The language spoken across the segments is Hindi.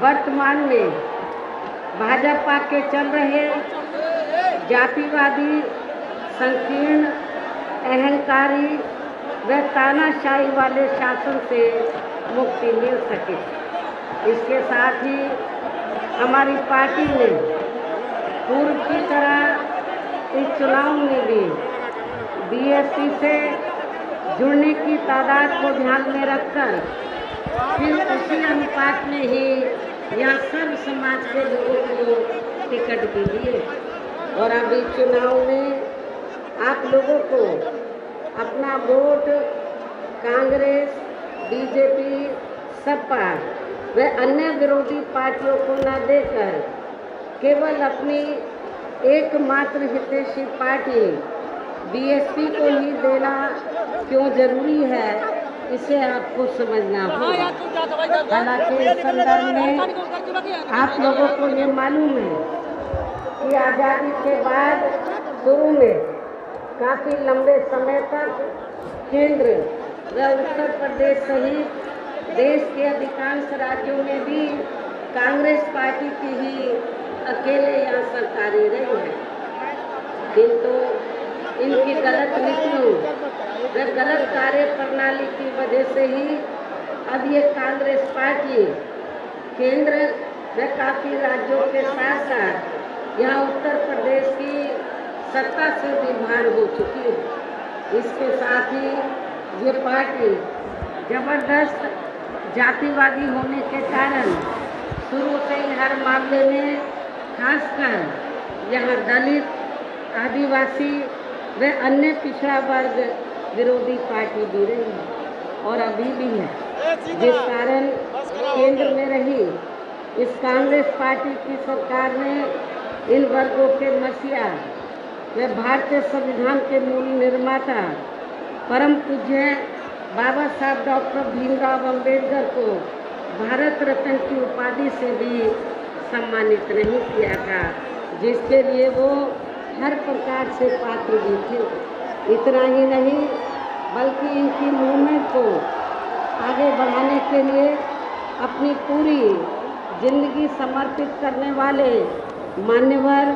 वर्तमान में भाजपा के चल रहे जातिवादी, संकीर्ण, अहंकारी व तानाशाही वाले शासन से मुक्ति मिल सके। इसके साथ ही हमारी पार्टी ने पूर्व की तरह इस चुनाव में भी बीएसपी से जुड़ने की तादाद को ध्यान में रखकर फिर उसी अनुपात में ही यहाँ सब समाज के लोगों को टिकट भी दिए। और अभी चुनाव में आप लोगों को अपना वोट कांग्रेस, बीजेपी, सपा व अन्य विरोधी पार्टियों को न देकर केवल अपनी एकमात्र हितैषी पार्टी बीएसपी को ही देना क्यों जरूरी है, इसे आपको समझना होगा। हालांकि इस संदर्भ में आप लोगों को ये मालूम है कि आज़ादी के बाद शुरू में काफ़ी लंबे समय तक केंद्र व उत्तर प्रदेश सहित देश के अधिकांश राज्यों में भी कांग्रेस पार्टी की ही अकेले यहाँ सरकारें रही है, किंतु इनकी गलत नीतियों व गलत कार्य प्रणाली की वजह से ही अब ये कांग्रेस पार्टी केंद्र व काफ़ी राज्यों के साथ साथ यहाँ उत्तर प्रदेश की सत्ता से भी बाहर हो चुकी है। इसके साथ ही ये पार्टी जबरदस्त जातिवादी होने के कारण शुरू से ही हर मामले में खासकर यहाँ दलित, आदिवासी व अन्य पिछड़ा वर्ग विरोधी पार्टी भी रही है और अभी भी है, जिस कारण केंद्र में रही इस कांग्रेस पार्टी की सरकार ने इन वर्गों के मसीहा व भारतीय संविधान के मूल निर्माता परम पूज्य बाबा साहब डॉक्टर भीमराव अंबेडकर को भारत रत्न की उपाधि से भी सम्मानित नहीं किया था, जिसके लिए वो हर प्रकार से पात्र भी थे। इतना ही नहीं बल्कि इनकी मूवमेंट को आगे बढ़ाने के लिए अपनी पूरी जिंदगी समर्पित करने वाले मान्यवर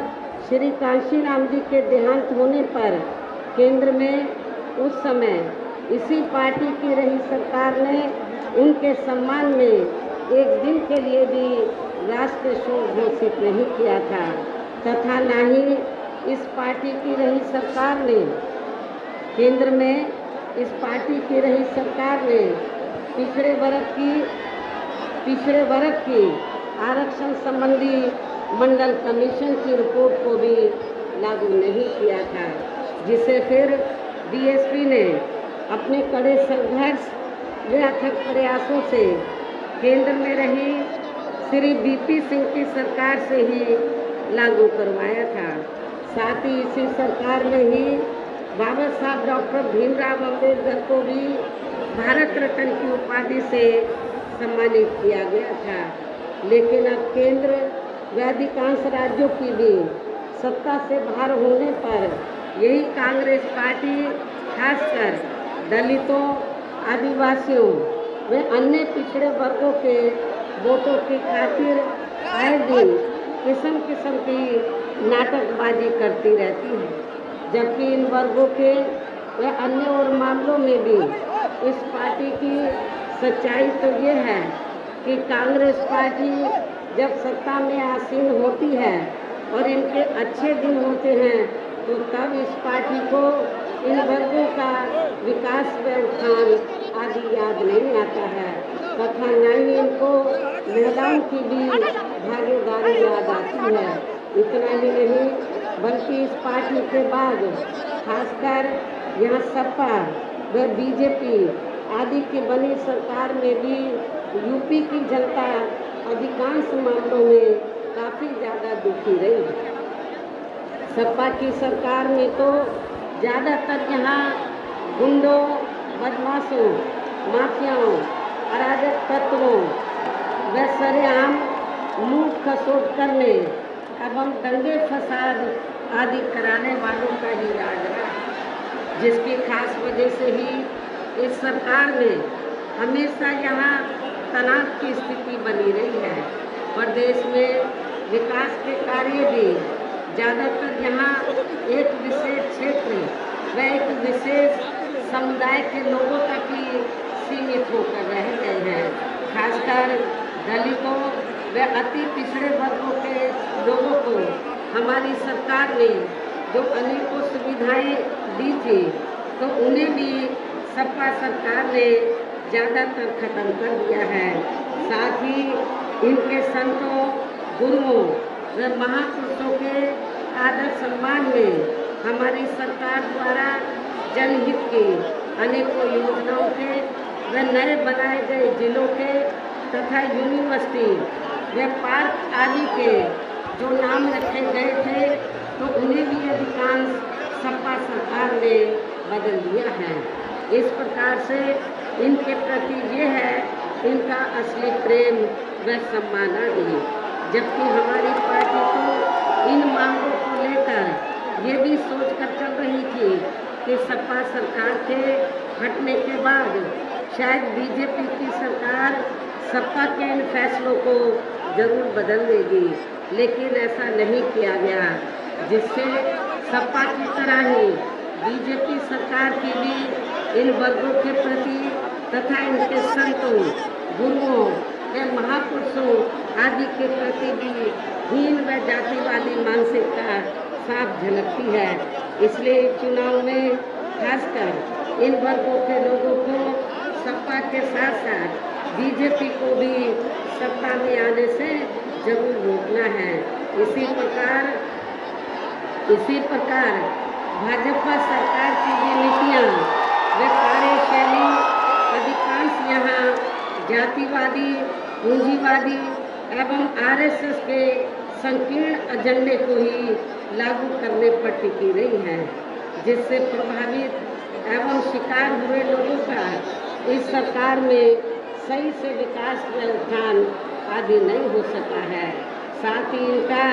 श्री कांशीराम जी के देहांत होने पर केंद्र में उस समय इसी पार्टी की रही सरकार ने उनके सम्मान में एक दिन के लिए भी राष्ट्रीय शोक घोषित नहीं किया था, तथा न ही इस पार्टी की रही सरकार ने केंद्र में इस पार्टी की रही सरकार ने पिछड़े वर्ग की आरक्षण संबंधी मंडल कमीशन की रिपोर्ट को भी लागू नहीं किया था, जिसे फिर बीएसपी ने अपने कड़े संघर्ष व अथक प्रयासों से केंद्र में रही श्री बीपी सिंह की सरकार से ही लागू करवाया था। साथ ही इसी सरकार में ही बाबा साहब डॉक्टर भीमराव अंबेडकर को भी भारत रत्न की उपाधि से सम्मानित किया गया था। लेकिन अब केंद्र व अधिकांश राज्यों की भी सत्ता से बाहर होने पर यही कांग्रेस पार्टी खासकर दलितों, आदिवासियों व अन्य पिछड़े वर्गों के वोटों की खातिर आए दिन किस्म किस्म की नाटकबाजी करती रहती है, जबकि इन वर्गों के व अन्य और मामलों में भी इस पार्टी की सच्चाई तो ये है कि कांग्रेस पार्टी जब सत्ता में आसीन होती है और इनके अच्छे दिन होते हैं तो तब इस पार्टी को इन वर्गों का विकास व उत्थान आदि याद नहीं आता है, तथा न ही इनको महिलाओं की भी भागीदारी याद आती है। इतना ही नहीं बल्कि इस पार्टी के बाद खासकर यहाँ सपा व बीजेपी आदि की बनी सरकार में भी यूपी की जनता अधिकांश मामलों में काफ़ी ज़्यादा दुखी रही। सपा की सरकार में तो ज़्यादातर यहाँ गुंडों, बदमाशों, माफियाओं, अराजक तत्वों व सरेआम लूट खसोट करने एवं दंगे फसाद आदि कराने वालों का ही राज रहा, जिसकी खास वजह से ही इस सरकार में हमेशा यहाँ तनाव की स्थिति बनी रही है। प्रदेश में विकास के कार्य भी ज़्यादातर यहाँ एक विशेष क्षेत्र व एक विशेष समुदाय के लोगों तक ही सीमित होकर रह गए हैं। खासकर दलितों व अति पिछड़े वर्गों के लोगों को हमारी सरकार ने जो अनेकों सुविधाएं दी थी, तो उन्हें भी सपा सरकार ने ज़्यादातर खत्म कर दिया है। साथ ही इनके संतों, गुरुओं व महापुरुषों के आदर सम्मान में हमारी सरकार द्वारा जनहित की अनेकों योजनाओं के व नए बनाए गए जिलों के तथा यूनिवर्सिटी व पार्क आदि के जो नाम रखे गए थे, तो उन्हें भी अधिकांश सपा सरकार ने बदल दिया है। इस प्रकार से इनके प्रति ये है इनका असली प्रेम व सम्मान आदि। जबकि हमारी पार्टी तो इन मांगों को लेकर ये भी सोचकर चल रही थी कि सपा सरकार के हटने के बाद शायद बीजेपी की सरकार सपा के इन फैसलों को जरूर बदल देगी, लेकिन ऐसा नहीं किया गया, जिससे सपा की तरह ही बीजेपी सरकार की भी इन वर्गों के प्रति तथा इनके संतों, गुरुओं व महापुरुषों आदि के प्रति भी हीन व जातिवादी मानसिकता साफ झलकती है। इसलिए चुनाव में खासकर इन वर्गों के लोगों को सपा के साथ साथ बीजेपी को भी सत्ता में आने से जरूर रोकना है। इसी प्रकार भाजपा सरकार की भी नीतियाँ व कार्यशैली अधिकांश यहाँ जातिवादी, पूंजीवादी एवं आरएसएस के संकीर्ण एजेंडे को ही लागू करने पर टिकी रही है, जिससे प्रभावित एवं शिकार हुए लोगों का इस सरकार में सही से विकास व उत्थान आदि नहीं हो सका है। साथ ही इनका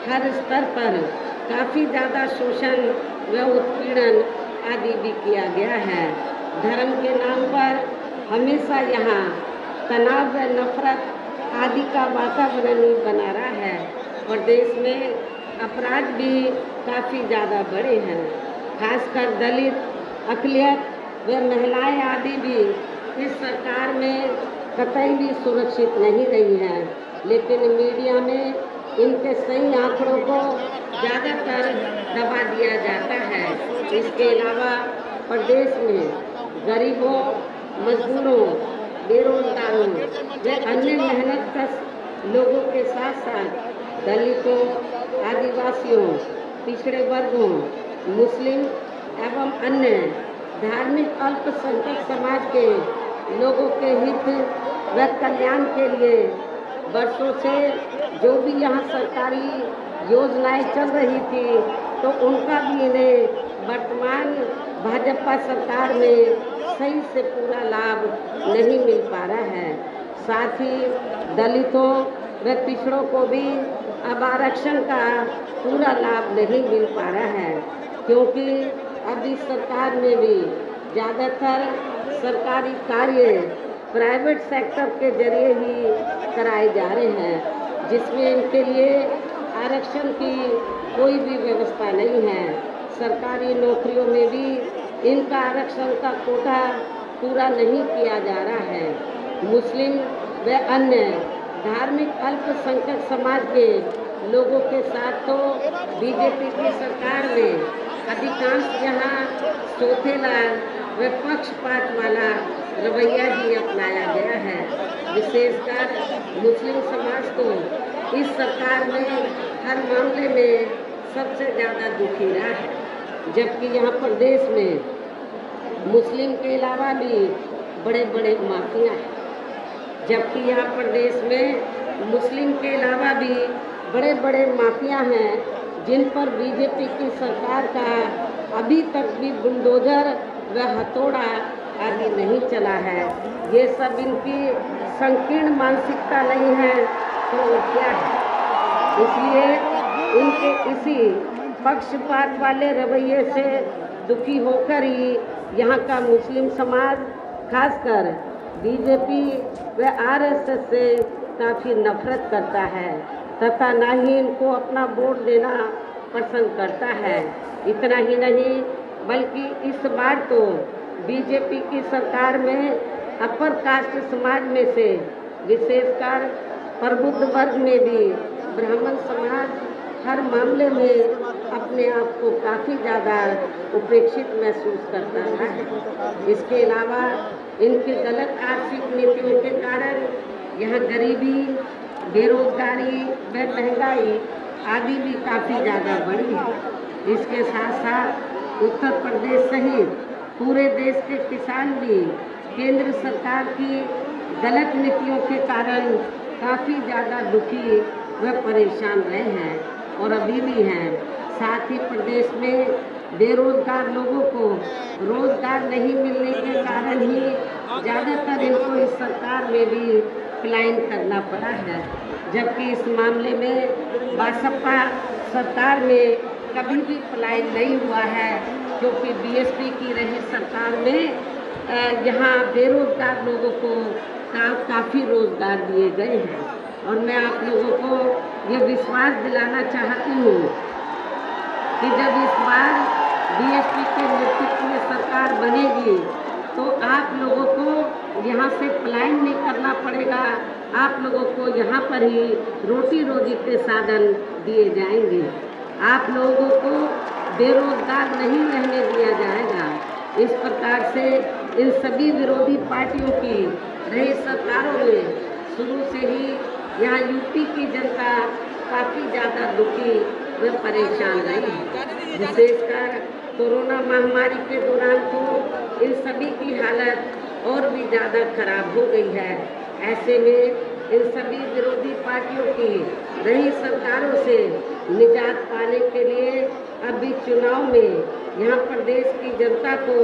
हर स्तर पर काफ़ी ज़्यादा शोषण व उत्पीड़न आदि भी किया गया है। धर्म के नाम पर हमेशा यहाँ तनाव व नफरत आदि का वातावरण ही बना रहा है। प्रदेश में अपराध भी काफ़ी ज़्यादा बढ़े हैं। खासकर दलित, अक़लियत व महिलाएं आदि भी इस सरकार में कतई भी सुरक्षित नहीं रही हैं, लेकिन मीडिया में इनके सही आंकड़ों को ज़्यादातर दबा दिया जाता है। इसके अलावा प्रदेश में गरीबों, मजदूरों, बेरोजगारों व अन्य मेहनतकश लोगों के साथ साथ दलितों, आदिवासियों, पिछड़े वर्गों, मुस्लिम एवं अन्य धार्मिक अल्पसंख्यक समाज के लोगों के हित व कल्याण के लिए वर्षों से जो भी यहाँ सरकारी योजनाएं चल रही थी, तो उनका भी इन्हें वर्तमान भाजपा सरकार में सही से पूरा लाभ नहीं मिल पा रहा है। साथ ही दलितों व पिछड़ों को भी अब आरक्षण का पूरा लाभ नहीं मिल पा रहा है, क्योंकि अब इस सरकार में भी ज़्यादातर सरकारी कार्य प्राइवेट सेक्टर के जरिए ही कराए जा रहे हैं, जिसमें इनके लिए आरक्षण की कोई भी व्यवस्था नहीं है। सरकारी नौकरियों में भी इनका आरक्षण का कोटा पूरा नहीं किया जा रहा है। मुस्लिम व अन्य धार्मिक अल्पसंख्यक समाज के लोगों के साथ तो बीजेपी की सरकार में अधिकांश यहाँ सोतेला व पक्षपात वाला रवैया ही अपनाया गया है। विशेषकर मुस्लिम समाज को इस सरकार में हर मामले में सबसे ज़्यादा दुखी रहा है, जबकि यहाँ प्रदेश में मुस्लिम के अलावा भी बड़े बड़े माफिया हैं। जबकि यहाँ प्रदेश में मुस्लिम के अलावा भी बड़े बड़े माफिया हैं, जिन पर बीजेपी की सरकार का अभी तक भी बुलडोजर व हथौड़ा आदि नहीं चला है। ये सब इनकी संकीर्ण मानसिकता नहीं है तो क्या है। इसलिए इनके इसी पक्षपात वाले रवैये से दुखी होकर ही यहाँ का मुस्लिम समाज खासकर बीजेपी व आरएसएस से काफ़ी नफरत करता है तथा ना ही इनको अपना वोट देना पसंद करता है। इतना ही नहीं बल्कि इस बार तो बीजेपी की सरकार में अपर कास्ट समाज में से विशेषकर प्रबुद्ध वर्ग में भी ब्राह्मण समाज हर मामले में अपने आप को काफ़ी ज़्यादा उपेक्षित महसूस करता है। इसके अलावा इनकी गलत आर्थिक नीतियों के कारण यहाँ गरीबी, बेरोजगारी व महंगाई आदि भी काफ़ी ज़्यादा बढ़ी है। इसके साथ साथ उत्तर प्रदेश सहित पूरे देश के किसान भी केंद्र सरकार की गलत नीतियों के कारण काफ़ी ज़्यादा दुखी व परेशान रहे हैं और अभी भी हैं। साथ ही प्रदेश में बेरोजगार लोगों को रोजगार नहीं मिलने के कारण ही ज़्यादातर इनको इस सरकार में भी पलायन करना पड़ा है, जबकि इस मामले में बसपा सरकार में कभी भी पलायन नहीं हुआ है, क्योंकि बीएसपी की रही सरकार में यहाँ बेरोजगार लोगों को काफ़ी रोजगार दिए गए हैं। और मैं आप लोगों को ये विश्वास दिलाना चाहती हूँ कि जब इस बार बीएसपी के नेतृत्व में सरकार बनेगी तो आप लोगों को यहाँ से पलायन नहीं करना पड़ेगा, आप लोगों को यहाँ पर ही रोटी रोजी के साधन दिए जाएंगे। आप लोगों को बेरोजगार नहीं रहने दिया जाएगा। इस प्रकार से इन सभी विरोधी पार्टियों की रही सरकारों में शुरू से ही यहाँ यूपी की जनता काफ़ी ज़्यादा दुखी व परेशान रही। विशेषकर कोरोना महामारी के दौरान तो इन सभी की हालत और भी ज़्यादा खराब हो गई है। ऐसे में इन सभी विरोधी पार्टियों की रही सरकारों से निजात पाने के लिए अभी चुनाव में यहाँ प्रदेश की जनता को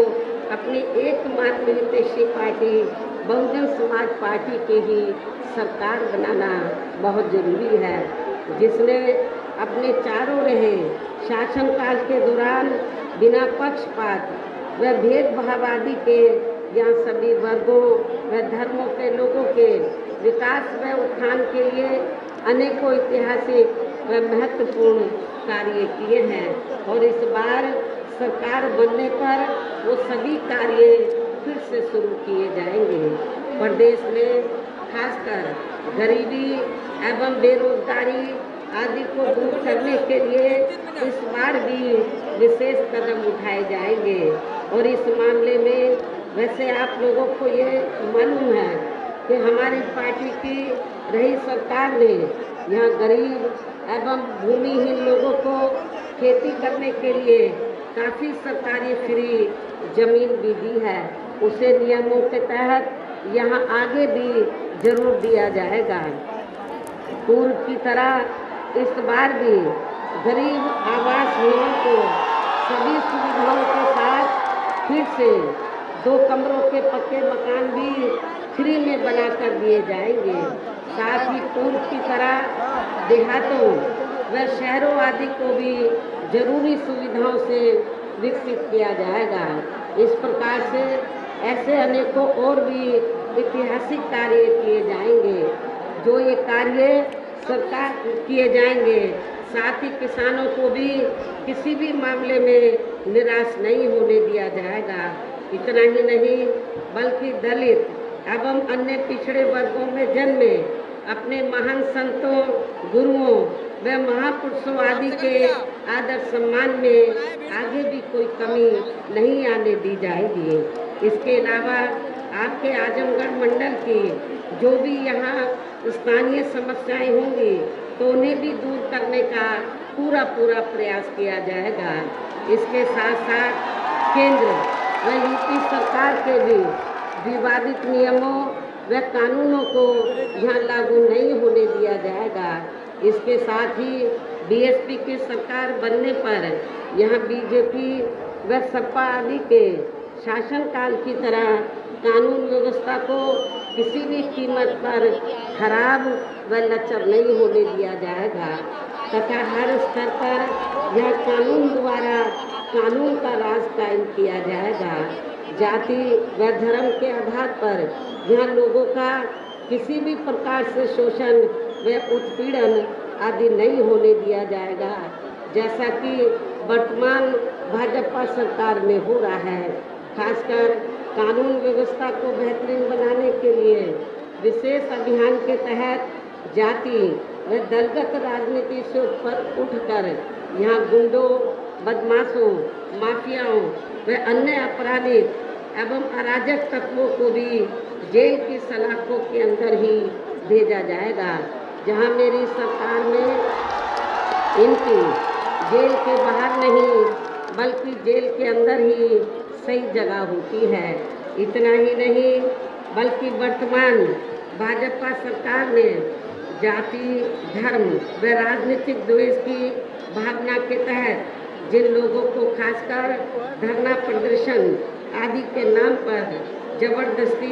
अपनी एकमात्र हितैषी पार्टी बहुजन समाज पार्टी की ही सरकार बनाना बहुत ज़रूरी है, जिसने अपने चारों रहे शासनकाल के दौरान बिना पक्षपात व भेदभावादी के यहाँ सभी वर्गों व धर्मों के लोगों के विकास व उत्थान के लिए अनेकों ऐतिहासिक व महत्वपूर्ण कार्य किए हैं। और इस बार सरकार बनने पर वो सभी कार्य फिर से शुरू किए जाएंगे। प्रदेश में खासकर गरीबी एवं बेरोजगारी आदि को दूर करने के लिए इस बार भी विशेष कदम उठाए जाएंगे। और इस मामले में वैसे आप लोगों को ये मालूम है कि हमारी पार्टी की रही सरकार ने यहाँ गरीब एवं भूमिहीन लोगों को खेती करने के लिए काफ़ी सरकारी फ्री जमीन भी दी है। उसे नियमों के तहत यहाँ आगे भी जरूर दिया जाएगा। पूर्व की तरह इस बार भी गरीब आवास लोगों को सभी सुविधाओं के साथ फिर से 2 कमरों के पक्के मकान भी फ्री में बनाकर दिए जाएंगे। साथ ही पूर्व की तरह देहातों व शहरों आदि को भी जरूरी सुविधाओं से विकसित किया जाएगा। इस प्रकार से ऐसे अनेकों और भी ऐतिहासिक कार्य किए जाएंगे। जो ये कार्य सरकार किए जाएंगे, साथ ही किसानों को भी किसी भी मामले में निराश नहीं होने दिया जाएगा। इतना ही नहीं बल्कि दलित एवं अन्य पिछड़े वर्गों में जन्मे अपने महान संतों, गुरुओं व महापुरुषों आदि के आदर सम्मान में आगे भी कोई कमी नहीं आने दी जाएगी। इसके अलावा आपके आजमगढ़ मंडल की जो भी यहाँ स्थानीय समस्याएं होंगी तो उन्हें भी दूर करने का पूरा प्रयास किया जाएगा। इसके साथ साथ केंद्र व यूपी सरकार के भी विवादित नियमों व कानूनों को यहाँ लागू नहीं होने दिया जाएगा। इसके साथ ही बीएसपी की सरकार बनने पर यहाँ बीजेपी व सपा आदि के शासनकाल की तरह कानून व्यवस्था को किसी भी कीमत पर खराब व लचर नहीं होने दिया जाएगा तथा हर स्तर पर यह कानून द्वारा कानून का राज कायम किया जाएगा। जाति व धर्म के आधार पर यहाँ लोगों का किसी भी प्रकार से शोषण व उत्पीड़न आदि नहीं होने दिया जाएगा, जैसा कि वर्तमान भाजपा सरकार में हो रहा है। खासकर कानून व्यवस्था को बेहतरीन बनाने के लिए विशेष अभियान के तहत जाति व दलगत राजनीति से ऊपर उठकर यहाँ गुंडों, बदमाशों, माफियाओं व अन्य आपराधिक एवं अराजक तत्वों को भी जेल की सलाखों के अंदर ही भेजा जाएगा, जहां मेरी सरकार में इनकी जेल के बाहर नहीं बल्कि जेल के अंदर ही सही जगह होती है। इतना ही नहीं बल्कि वर्तमान भाजपा सरकार ने जाति, धर्म व राजनीतिक द्वेष की भावना के तहत जिन लोगों को खासकर धरना प्रदर्शन आदि के नाम पर जबरदस्ती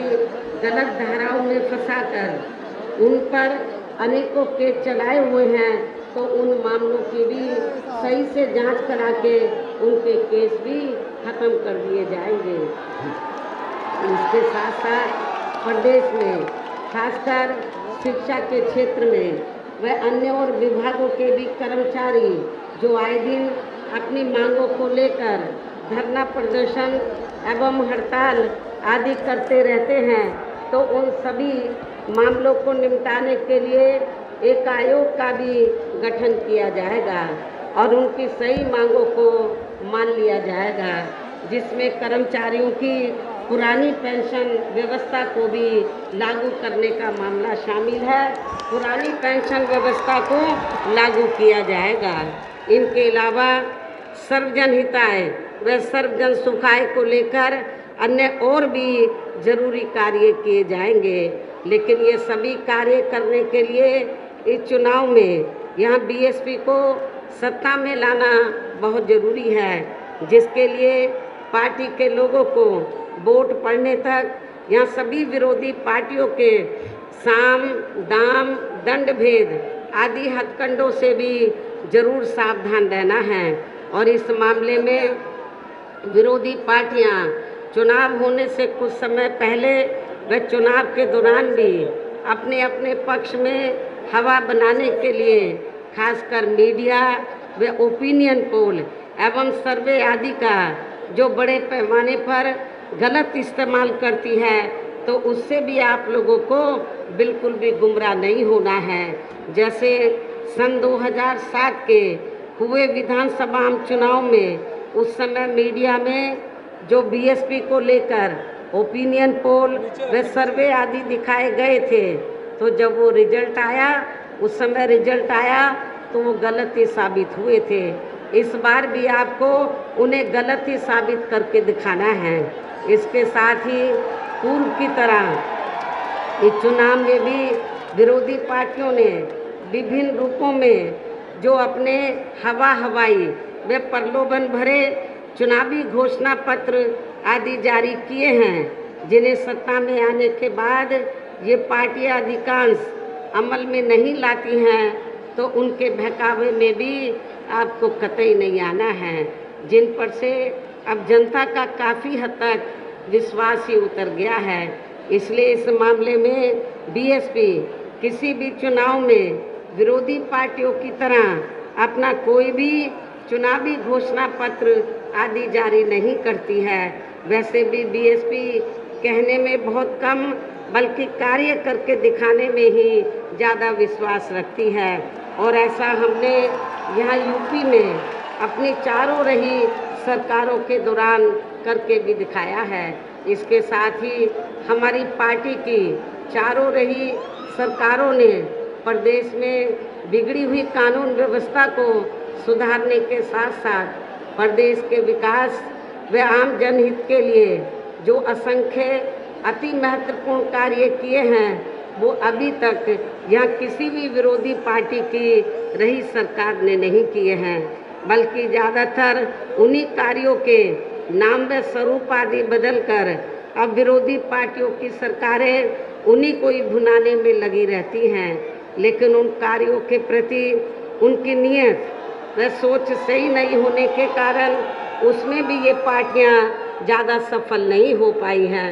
गलत धाराओं में फंसाकर उन पर अनेकों केस चलाए हुए हैं, तो उन मामलों की भी सही से जांच करा के उनके केस भी खत्म कर दिए जाएंगे। इसके साथ साथ प्रदेश में खासकर शिक्षा के क्षेत्र में व अन्य और विभागों के भी कर्मचारी जो आए दिन अपनी मांगों को लेकर धरना प्रदर्शन एवं हड़ताल आदि करते रहते हैं, तो उन सभी मामलों को निपटाने के लिए एक आयोग का भी गठन किया जाएगा और उनकी सही मांगों को मान लिया जाएगा, जिसमें कर्मचारियों की पुरानी पेंशन व्यवस्था को भी लागू करने का मामला शामिल है। पुरानी पेंशन व्यवस्था को लागू किया जाएगा। इनके अलावा सर्वजन हिताय व सर्वजन सुखाय को लेकर अन्य और भी जरूरी कार्य किए जाएंगे, लेकिन ये सभी कार्य करने के लिए इस चुनाव में यहाँ बीएसपी को सत्ता में लाना बहुत ज़रूरी है, जिसके लिए पार्टी के लोगों को वोट पड़ने तक यहाँ सभी विरोधी पार्टियों के साम, दाम, दंड भेद आदि हथकंडों से भी जरूर सावधान रहना है। और इस मामले में विरोधी पार्टियां चुनाव होने से कुछ समय पहले व चुनाव के दौरान भी अपने अपने पक्ष में हवा बनाने के लिए खासकर मीडिया व ओपिनियन पोल एवं सर्वे आदि का जो बड़े पैमाने पर गलत इस्तेमाल करती है, तो उससे भी आप लोगों को बिल्कुल भी गुमराह नहीं होना है। जैसे सन 2007 के हुए विधानसभा चुनाव में उस समय मीडिया में जो बीएसपी को लेकर ओपिनियन पोल व सर्वे आदि दिखाए गए थे, तो जब वो रिजल्ट आया, उस समय रिजल्ट आया तो वो गलत ही साबित हुए थे। इस बार भी आपको उन्हें गलत ही साबित करके दिखाना है। इसके साथ ही पूर्व की तरह इस चुनाव में भी विरोधी पार्टियों ने विभिन्न रूपों में जो अपने हवाई व प्रलोभन भरे चुनावी घोषणा पत्र आदि जारी किए हैं, जिन्हें सत्ता में आने के बाद ये पार्टियां अधिकांश अमल में नहीं लाती हैं, तो उनके बहकावे में भी आपको कतई नहीं आना है, जिन पर से अब जनता का काफ़ी हद तक विश्वास ही उतर गया है। इसलिए इस मामले में बीएसपी किसी भी चुनाव में विरोधी पार्टियों की तरह अपना कोई भी चुनावी घोषणा पत्र आदि जारी नहीं करती है। वैसे भी बीएसपी कहने में बहुत कम बल्कि कार्य करके दिखाने में ही ज़्यादा विश्वास रखती है, और ऐसा हमने यहाँ यूपी में अपनी चारों रही सरकारों के दौरान करके भी दिखाया है। इसके साथ ही हमारी पार्टी की चारों रही सरकारों ने प्रदेश में बिगड़ी हुई कानून व्यवस्था को सुधारने के साथ साथ प्रदेश के विकास व आम जनहित के लिए जो असंख्य अति महत्वपूर्ण कार्य किए हैं, वो अभी तक यहाँ किसी भी विरोधी पार्टी की रही सरकार ने नहीं किए हैं, बल्कि ज़्यादातर उन्हीं कार्यों के नाम व स्वरूप आदि बदलकर अब विरोधी पार्टियों की सरकारें उन्हीं को ही भुनाने में लगी रहती हैं। लेकिन उन कार्यों के प्रति उनकी नीयत व सोच सही नहीं होने के कारण उसमें भी ये पार्टियां ज़्यादा सफल नहीं हो पाई हैं।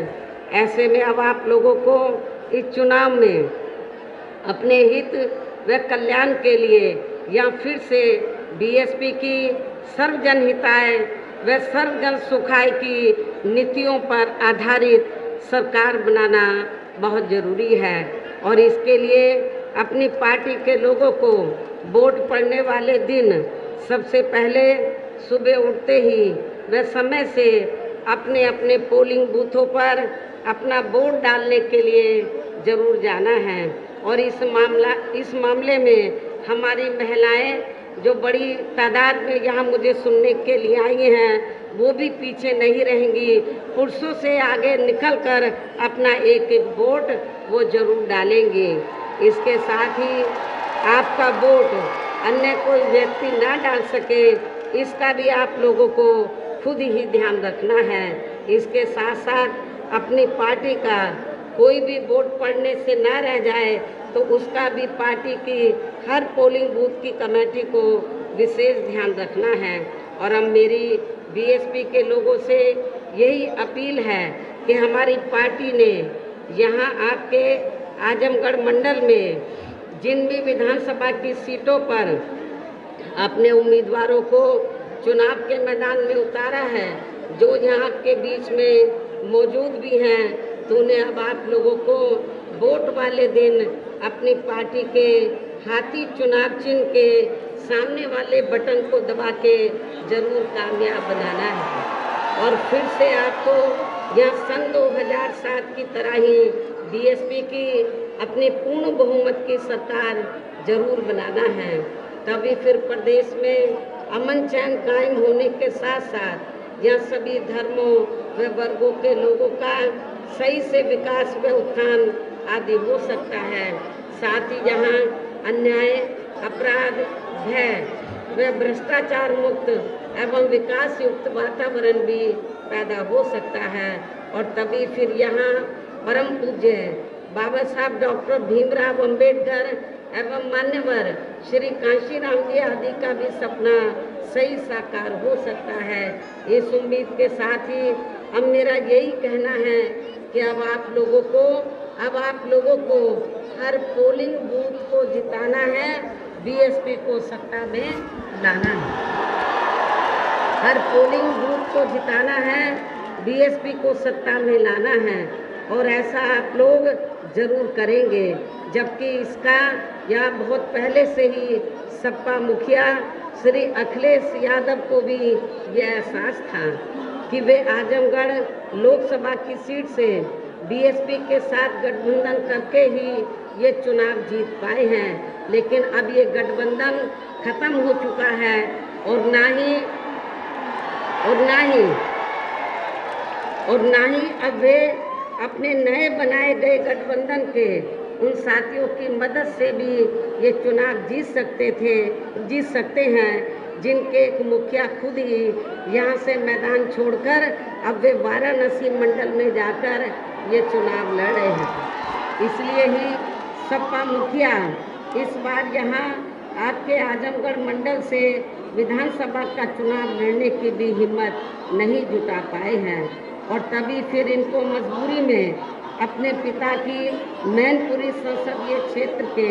ऐसे में अब आप लोगों को इस चुनाव में अपने हित व कल्याण के लिए या फिर से बीएसपी की सर्वजन हिताय व सर्वजन सुखाय की नीतियों पर आधारित सरकार बनाना बहुत ज़रूरी है। और इसके लिए अपनी पार्टी के लोगों को वोट पड़ने वाले दिन सबसे पहले सुबह उठते ही व समय से अपने अपने पोलिंग बूथों पर अपना वोट डालने के लिए ज़रूर जाना है। और इस मामले में हमारी महिलाएं जो बड़ी तादाद में यहाँ मुझे सुनने के लिए आई हैं, वो भी पीछे नहीं रहेंगी। पुरुषों से आगे निकलकर अपना एक एक वोट वो ज़रूर डालेंगे। इसके साथ ही आपका वोट अन्य कोई व्यक्ति ना डाल सके, इसका भी आप लोगों को खुद ही ध्यान रखना है। इसके साथ साथ अपनी पार्टी का कोई भी वोट पड़ने से ना रह जाए तो उसका भी पार्टी की हर पोलिंग बूथ की कमेटी को विशेष ध्यान रखना है। और अब मेरी बीएसपी के लोगों से यही अपील है कि हमारी पार्टी ने यहाँ आपके आजमगढ़ मंडल में जिन भी विधानसभा की सीटों पर अपने उम्मीदवारों को चुनाव के मैदान में उतारा है, जो यहाँ के बीच में मौजूद भी हैं, तो उन्हें अब आप लोगों को वोट वाले दिन अपनी पार्टी के हाथी चुनाव चिन्ह के सामने वाले बटन को दबा के जरूर कामयाब बनाना है। और फिर से आपको यहाँ सन 2007 की तरह ही बीएसपी की अपनी पूर्ण बहुमत की सरकार जरूर बनाना है। तभी फिर प्रदेश में अमन चैन कायम होने के साथ साथ यहाँ सभी धर्मों व वर्गों के लोगों का सही से विकास व उत्थान आदि हो सकता है। साथ ही यहाँ अन्याय, अपराध, भय व भ्रष्टाचार मुक्त एवं विकास युक्त वातावरण भी पैदा हो सकता है। और तभी फिर यहाँ परम पूज्य बाबा साहब डॉक्टर भीमराव अंबेडकर एवं मान्यवर श्री कांशीराम जी आदि का भी सपना सही साकार हो सकता है। इस उम्मीद के साथ ही अब मेरा यही कहना है कि अब आप लोगों को हर पोलिंग बूथ को जिताना है, बीएसपी को सत्ता में लाना है। हर पोलिंग बूथ को जिताना है, बीएसपी को सत्ता में लाना है। और ऐसा आप लोग जरूर करेंगे, जबकि इसका या बहुत पहले से ही सपा मुखिया श्री अखिलेश यादव को भी यह एहसास था कि वे आजमगढ़ लोकसभा की सीट से बीएसपी के साथ गठबंधन करके ही ये चुनाव जीत पाए हैं। लेकिन अब ये गठबंधन खत्म हो चुका है और ना ही अब वे अपने नए बनाए गए गठबंधन के उन साथियों की मदद से भी ये चुनाव जीत सकते हैं, जिनके एक मुखिया खुद ही यहाँ से मैदान छोड़कर अब वे वाराणसी मंडल में जाकर ये चुनाव लड़ रहे हैं। इसलिए ही सपा मुखिया इस बार यहाँ आपके आजमगढ़ मंडल से विधानसभा का चुनाव लड़ने की भी हिम्मत नहीं जुटा पाए हैं। और तभी फिर इनको मजबूरी में अपने पिता की मैनपुरी संसदीय क्षेत्र के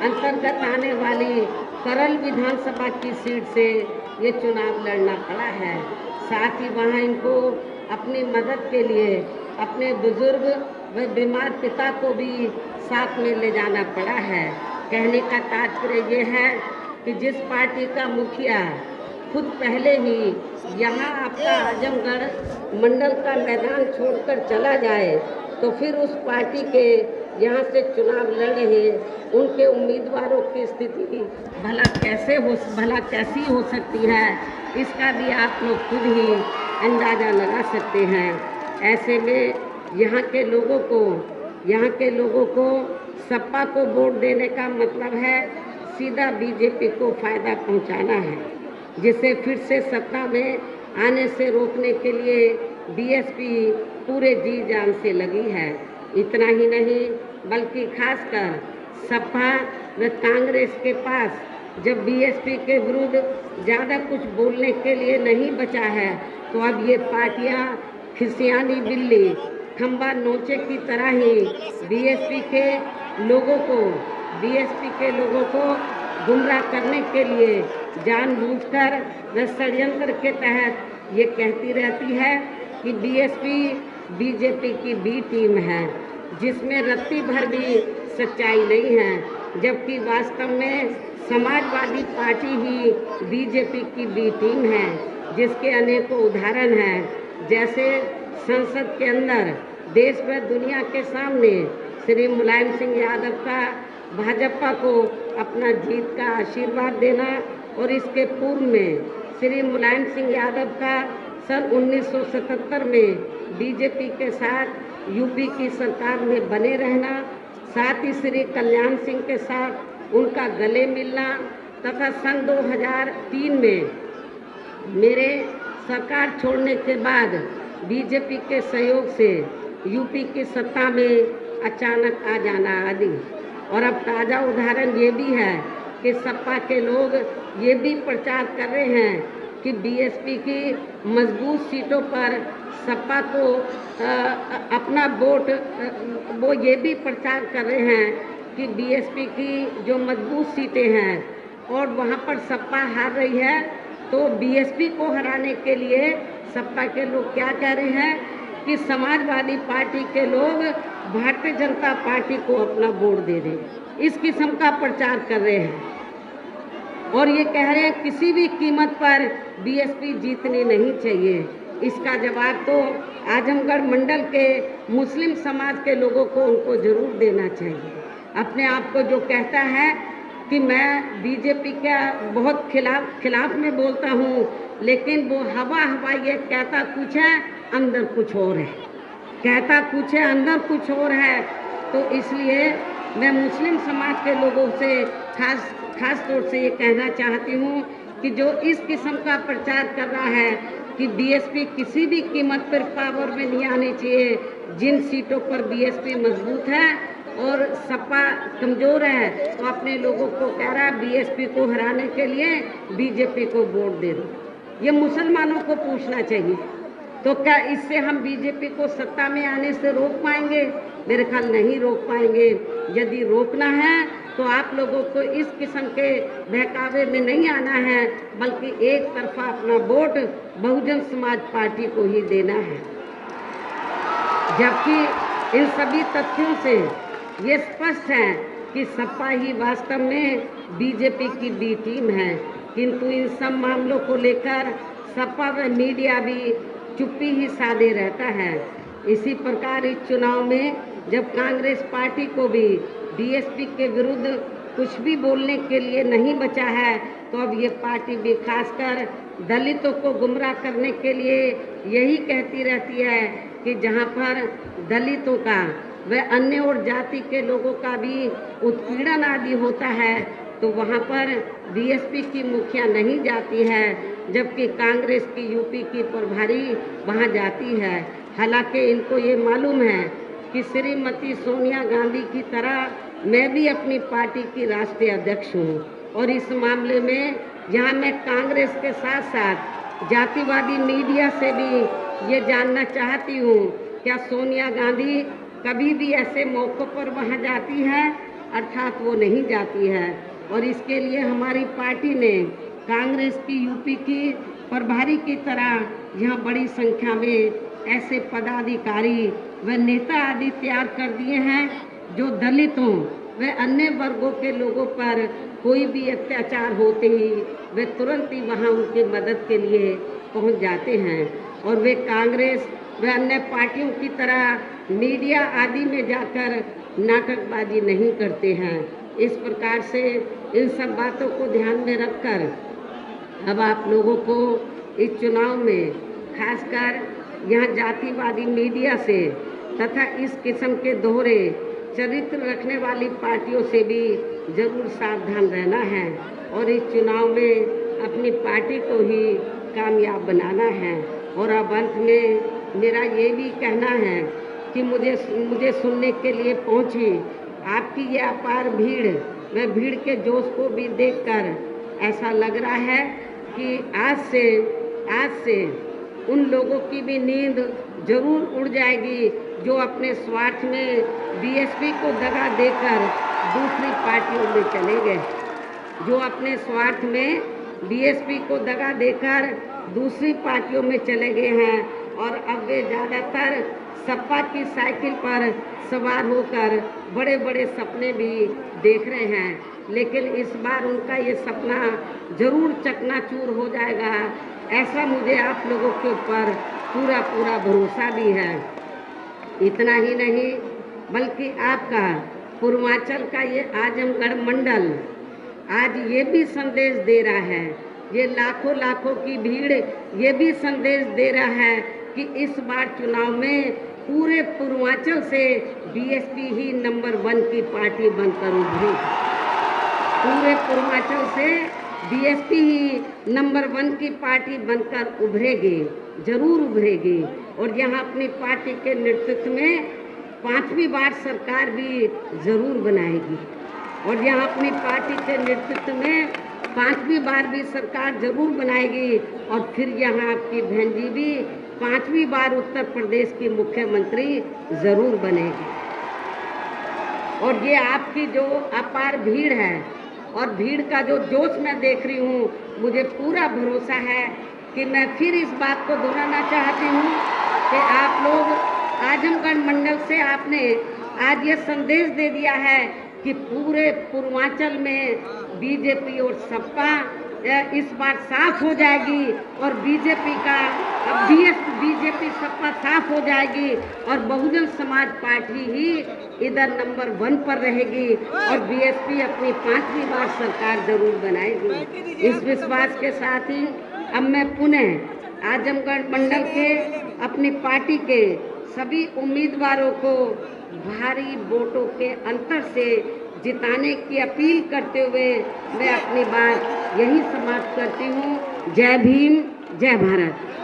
अंतर्गत आने वाली करल विधानसभा की सीट से ये चुनाव लड़ना पड़ा है। साथ ही वहाँ इनको अपनी मदद के लिए अपने बुजुर्ग व बीमार पिता को भी साथ में ले जाना पड़ा है। कहने का तात्पर्य ये है कि जिस पार्टी का मुखिया खुद पहले ही यहाँ आपका आजमगढ़ मंडल का मैदान छोड़कर चला जाए, तो फिर उस पार्टी के यहाँ से चुनाव लड़ रहे उनके उम्मीदवारों की स्थिति भला कैसी हो सकती है, इसका भी आप लोग खुद ही अंदाज़ा लगा सकते हैं। ऐसे में यहाँ के लोगों को सपा को वोट देने का मतलब है सीधा बीजेपी को फ़ायदा पहुँचाना है, जिसे फिर से सत्ता में आने से रोकने के लिए बीएसपी पूरे जी जान से लगी है। इतना ही नहीं बल्कि खासकर सपा व कांग्रेस के पास जब बीएसपी के विरुद्ध ज़्यादा कुछ बोलने के लिए नहीं बचा है, तो अब ये पार्टियां खिसियानी बिल्ली खंबा नोचे की तरह ही बीएसपी के लोगों को गुमराह करने के लिए जानबूझकर व षड्यंत्र के तहत ये कहती रहती है कि बीएसपी बीजेपी की बी टीम है, जिसमें रत्ती भर भी सच्चाई नहीं है, जबकि वास्तव में समाजवादी पार्टी ही बीजेपी की बी टीम है, जिसके अनेकों उदाहरण हैं। जैसे संसद के अंदर देश व दुनिया के सामने श्री मुलायम सिंह यादव का भाजपा को अपना जीत का आशीर्वाद देना, और इसके पूर्व में श्री मुलायम सिंह यादव का सन 1977 में बीजेपी के साथ यूपी की सरकार में बने रहना, साथ ही श्री कल्याण सिंह के साथ उनका गले मिलना, तथा सन 2003 में मेरे सरकार छोड़ने के बाद बीजेपी के सहयोग से यूपी की सत्ता में अचानक आ जाना आदि। और अब ताज़ा उदाहरण ये भी है कि सपा के लोग ये भी प्रचार कर रहे हैं कि बीएसपी की मजबूत सीटों पर सपा को अपना वोट, वो ये भी प्रचार कर रहे हैं कि बीएसपी की जो मजबूत सीटें हैं और वहाँ पर सपा हार रही है, तो बीएसपी को हराने के लिए सपा के लोग क्या कह रहे हैं कि समाजवादी पार्टी के लोग भारतीय जनता पार्टी को अपना वोट दे दें। इस किस्म का प्रचार कर रहे हैं और ये कह रहे हैं किसी भी कीमत पर बीएसपी जीतनी नहीं चाहिए। इसका जवाब तो आजमगढ़ मंडल के मुस्लिम समाज के लोगों को उनको ज़रूर देना चाहिए। अपने आप को जो कहता है कि मैं बीजेपी का बहुत खिलाफ में बोलता हूँ, लेकिन वो हवा ये कहता कुछ है अंदर कुछ और है, कहता कुछ है अंदर कुछ और है। तो इसलिए मैं मुस्लिम समाज के लोगों से खास तौर से ये कहना चाहती हूँ कि जो इस किस्म का प्रचार कर रहा है कि बीएसपी किसी भी कीमत पर पावर में नहीं आनी चाहिए, जिन सीटों पर बीएसपी मजबूत है और सपा कमज़ोर है, तो अपने लोगों को कह रहा है बीएसपी को हराने के लिए बीजेपी को वोट दे दो। ये मुसलमानों को पूछना चाहिए। तो क्या इससे हम बीजेपी को सत्ता में आने से रोक पाएंगे? मेरे ख्याल नहीं रोक पाएंगे। यदि रोकना है तो आप लोगों को इस किस्म के बहकावे में नहीं आना है, बल्कि एक तरफा अपना वोट बहुजन समाज पार्टी को ही देना है। जबकि इन सभी तथ्यों से ये स्पष्ट है कि सपा ही वास्तव में बीजेपी की बी टीम है, किंतु इन सब मामलों को लेकर सपा व मीडिया भी चुप्पी ही साधे रहता है। इसी प्रकार इस चुनाव में जब कांग्रेस पार्टी को भी बीएसपी के विरुद्ध कुछ भी बोलने के लिए नहीं बचा है, तो अब ये पार्टी भी खासकर दलितों को गुमराह करने के लिए यही कहती रहती है कि जहाँ पर दलितों का व अन्य और जाति के लोगों का भी उत्पीड़न आदि होता है, तो वहाँ पर बीएसपी की मुखिया नहीं जाती है, जबकि कांग्रेस की यूपी की प्रभारी वहाँ जाती है। हालांकि इनको ये मालूम है कि श्रीमती सोनिया गांधी की तरह मैं भी अपनी पार्टी की राष्ट्रीय अध्यक्ष हूँ, और इस मामले में यहाँ मैं कांग्रेस के साथ साथ जातिवादी मीडिया से भी ये जानना चाहती हूँ, क्या सोनिया गांधी कभी भी ऐसे मौक़ों पर वहाँ जाती है? अर्थात वो नहीं जाती है। और इसके लिए हमारी पार्टी ने कांग्रेस की यूपी की प्रभारी की तरह यहाँ बड़ी संख्या में ऐसे पदाधिकारी व नेता आदि तैयार कर दिए हैं जो दलितों व अन्य वर्गों के लोगों पर कोई भी अत्याचार होते ही वे तुरंत ही वहाँ उनकी मदद के लिए पहुँच जाते हैं, और वे कांग्रेस व अन्य पार्टियों की तरह मीडिया आदि में जाकर नाटकबाजी नहीं करते हैं। इस प्रकार से इन सब बातों को ध्यान में रखकर अब आप लोगों को इस चुनाव में खासकर यहाँ जातिवादी मीडिया से तथा इस किस्म के दोहरे चरित्र रखने वाली पार्टियों से भी जरूर सावधान रहना है, और इस चुनाव में अपनी पार्टी को ही कामयाब बनाना है। और अब अंत में मेरा ये भी कहना है कि मुझे सुनने के लिए पहुँची आपकी ये अपार भीड़, मैं भीड़ के जोश को भी देखकर ऐसा लग रहा है कि आज से उन लोगों की भी नींद जरूर उड़ जाएगी जो अपने स्वार्थ में बीएसपी को दगा देकर दूसरी पार्टियों में चले गए, जो अपने स्वार्थ में बीएसपी को दगा देकर दूसरी पार्टियों में चले गए हैं और अब वे ज़्यादातर सपा की साइकिल पर सवार होकर बड़े बड़े सपने भी देख रहे हैं, लेकिन इस बार उनका ये सपना जरूर चकनाचूर हो जाएगा, ऐसा मुझे आप लोगों के ऊपर पूरा पूरा भरोसा भी है। इतना ही नहीं बल्कि आपका पूर्वांचल का ये आजमगढ़ मंडल आज ये भी संदेश दे रहा है, ये लाखों लाखों की भीड़ ये भी संदेश दे रहा है कि इस बार चुनाव में पूरे पूर्वांचल से बीएसपी ही नंबर 1 की पार्टी बनकर उभरी। पूरे पूर्वांचल से बीएसपी ही नंबर 1 की पार्टी बनकर उभरेगी, जरूर उभरेगी। और यहाँ अपनी पार्टी के नेतृत्व में 5वीं बार सरकार भी जरूर बनाएगी, और यहाँ अपनी पार्टी के नेतृत्व में 5वीं बार भी सरकार जरूर बनाएगी, और फिर यहाँ आपकी बहन जी भी 5वीं बार उत्तर प्रदेश की मुख्यमंत्री जरूर बनेगी। और ये आपकी जो अपार भीड़ है और भीड़ का जो जोश मैं देख रही हूँ, मुझे पूरा भरोसा है कि मैं फिर इस बात को दोहराना चाहती हूँ कि आप लोग आजमगढ़ मंडल से आपने आज ये संदेश दे दिया है कि पूरे पूर्वांचल में बीजेपी और सपा इस बार साफ हो जाएगी, और बीजेपी का बीजेपी सपा साफ हो जाएगी, और बहुजन समाज पार्टी ही इधर नंबर 1 पर रहेगी, और बीएसपी अपनी 5वीं बार सरकार जरूर बनाएगी। इस विश्वास के साथ ही अब मैं पुनः आजमगढ़ मंडल के अपनी पार्टी के सभी उम्मीदवारों को भारी वोटों के अंतर से जिताने की अपील करते हुए मैं अपनी बात यही समाप्त करती हूँ। जय भीम, जय भारत।